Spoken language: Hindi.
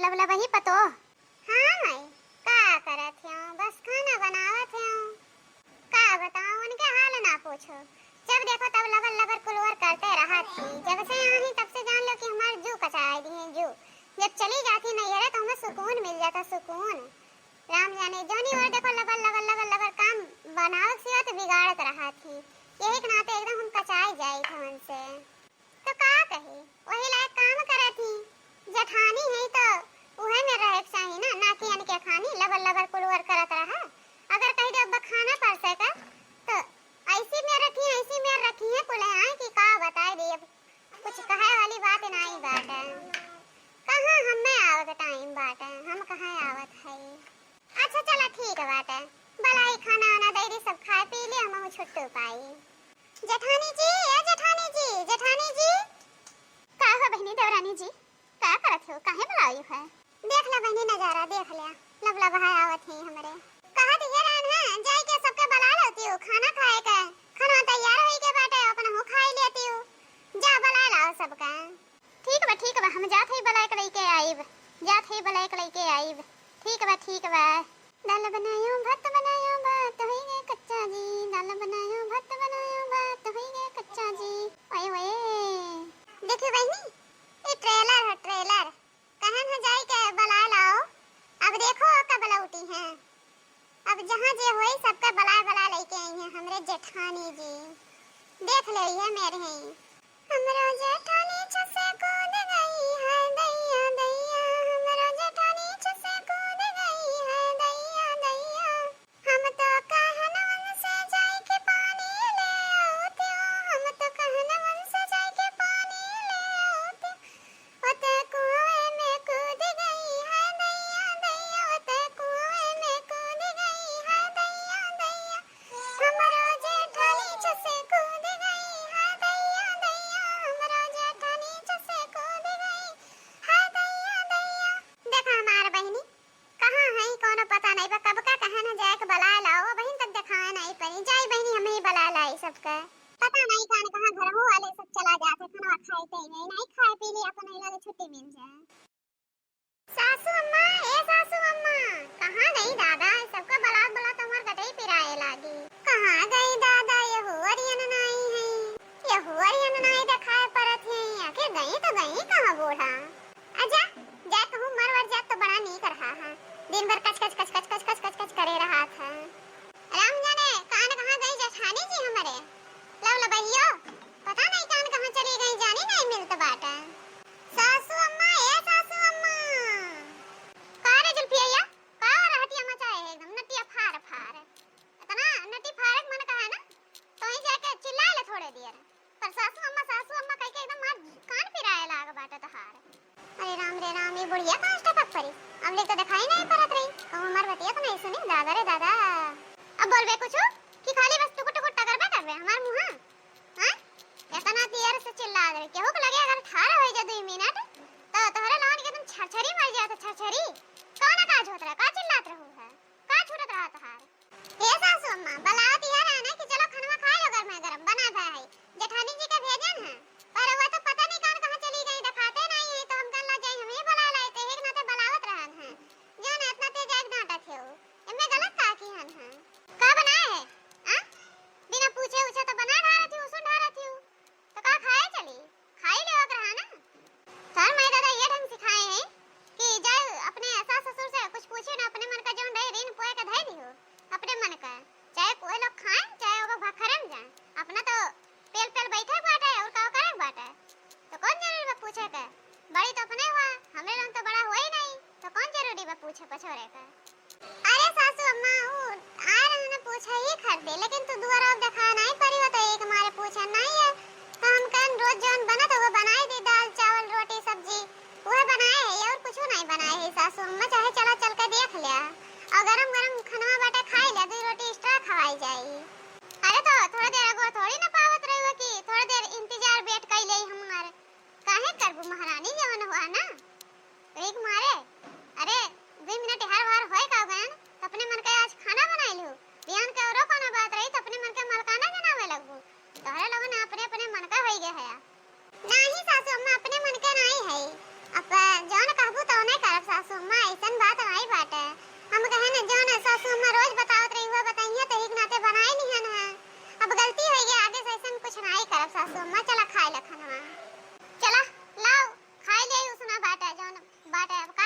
लवला वही पतो। हाँ माई का करत हूँ, बस खाना बनावत हूँ। का बताऊँ उनके हाल ना पूछो, जब देखो तब लबर लबर कुलवर करते रहा थी। जब से आई तब से जान लो कि हमारे जू कचाई दी है जू। जब चली जाती नैहरे तो हमें सुकून मिल जाता, सुकून। राम जाने जोनी और देखो लबर लबर लबर लबर काम बनावत सिवा तो बिगाड़त रहा थी। यही के नाते एकदम हम कचाई जाई थे उनसे। तो का कही वही लायक काम करे थी। जठानी है तो उहे में रहे चाहिए ना, ना कि अनके खानी लबर लबर कुलवर करत रहा। अगर कहीं दे अब खाना पड़से का तो ऐसी में रखी है कुले आए कि का बताए दे। कुछ कहे वाली बात नहीं बात है। कहाँ हमें आवत टाइम बात है, हम कहाँ आवत है। अच्छा चला ठीक है बात है, भलाई खाना आना दे दी सब खाए पी ले हम छुट्टू पाई। जेठानी जी ए जेठानी जी, जेठानी जी का हो बहनी देवरानी जी का करत हो, काहे बुलाई है। देख ले बहनी नजारा देख ले, लवला बहाय आवत है हमरे। कहा तो ये रहन है जाई के सबके बुला लेती हूँ खाना खाए के। खाना तैयार होई के बाटे अपन हो खाई लेती हूँ। जा बुला लाओ सबका। ठीक बा हम जात है बुला के लेके आईब, जात है बुला के लेके आईब। ठीक बा दाल बनायो भात होई गए कच्चा जी, दाल बनायो भात होई गए कच्चा जी। ओए ओए देखियो बहनी ये ट्रेलर है ट्रेलर, कहन है जाई के बुला लाओ। अब देखो कब लौटी हैं, अब जहां जे होई सबका बुला लेके आई हैं हमरे जेठानी जी। देख ले ये मेरे हैं हमरो जेठानी छसे कूद गई है दैया दैया। हमरो जेठानी छसे कूद गई है दैया दैया। हम तो कहनवन से जाई के पानी ले आओते, हम तो कहनवन से जाई के पानी ले आओते। ओते कुएं में कूद गई है दैया दैया, ओते कुएं में कूद गई है दैया दैया। हमरो जेठानी छसे कूद गई है दैया दैया, हमरो जेठानी छसे कूद गई है दैया दैया। देखा हमार बहनी कहाँ है कोनो पता नहीं बा, कब का कहना जाए के बुला लाओ बहन तक दिखाए नहीं पड़ी। जाई बहनी हमें ही बुला लाई सबका, पता नहीं कहाँ घरों वाले सब चला जाते खाना खाए ते नहीं खाए पी ले अपन इला छुट्टी मिल जाए। सासू अम्मा ए सासू अम्मा कहाँ गई दादा, सबका बुला तुम्हार गटई पिराए लागी। कहाँ गई दादा, ये हुआरियन नहीं है, ये हुआरियन नहीं दिखाए परत है। आखिर गई तो गई कहाँ बूढ़ा। आजा जा कहूँ मरवर जा तो बड़ा नहीं कर रहा है, दिन भर कच करे रहा था। राम जाने कान कहाँ गई जेठानी जी हमारे। लवला बहियो पता नहीं कान कहाँ चली गई, जानी नहीं मिलता बाटा। सासू अम्मा ए सासू अम्मा कारे जुल्फिया का रहतिया मचाए है एकदम नटिया फार फार। इतना नटी फारक मन कहा ना तो ही जाके चिल्ला ले थोड़े देर। पर सासू अम्मा कह के एकदम मार कान पिराए लाग बाटा तहार। अरे राम रे राम ये बुढ़िया कहाँ टपक पड़ी, अब ले तो दिखाई नहीं परत रही। कहूँ मर बतिया तो नहीं सुनी दादा रे दादा। अब बोलबे कुछ कि खाली बस टुकुर टुकुर टकरबे करबे हमार मुंह। हां इतना देर से चिल्ला दे केहू को लगे अगर ठाड़ा हो जा 2 मिनट तो तोहरे लान के तुम छरछरी मर जात छरछरी। कौन काज होत रहा, का चिल्लात रहू है, का छूटत रहा तहार। हे सासू अम्मा बुलावत यार है ना कि चलो खाना खा लो गरम गरम बना भाई। जेठानी जी का भेजन है पर वो तो पता नहीं कौन कहां चली गई, दिखाते नहीं है तो हम कल ला जाए हमें बुला लाए थे। एक नाते बुलावत रहन है जो ना इतना तेज एक डांटा थे वो इनमें गलत का की हन है। का बनाए है हां बिना पूछे उछे तो बना रहा थी उसन ढा रही हूं तो का खाए चली खाई ले वक रहा ना। सर मैं दादा ये ढंग सिखाए हैं कि जाए अपने सास ससुर से कुछ पूछे ना, अपने मन का जो रहे ऋण पोए का धै दियो अपने मन का, चाहे कोई लोग खाएं चाहे वो भखरम जाए अपना तो पेल पेल बैठे बाटे और का करे बाटे। तो कौन जरूरी बा पूछे के, बड़ी तो अपने हुआ हमरे रंग तो बड़ा हुआ ही नहीं तो कौन जरूरी बा पूछे पछोरे का। अरे सासू अम्मा वो आ रहा ना पूछा ही कर दे, लेकिन तू दोबारा अब दिखा नहीं पड़ी हो तो एक मारे पूछा नहीं है तो हम कन रोज जोन बना तो वो बनाए दे, दाल चावल रोटी सब्जी वो बनाए है और कुछ नहीं बनाए है सासू अम्मा। चाहे चला चल के देख लिया और गरम गरम खाना बाटे खाई ले, 2 रोटी एक्स्ट्रा खवाई जाई। अरे तो थोड़ा देर अगो थोड़ी ना पावत रही हो कि थोड़ा देर इंतजार वेट कर ले हमारे काहे करबू महारानी जवन हुआ ना एक मारे। अरे 2 मिनट हर बार होए का गन तो अपने मन के आज खाना बनाई लू ध्यान के औरो कोनो बात रही तो अपने मन के मलकाना जनावे लगबू। तोहरे लोगन अपने अपने मन का होई गया है नहीं सासू अम्मा अपने मन के नहीं है। अब जौन कहबू तो नहीं करब सासू बाटे, अब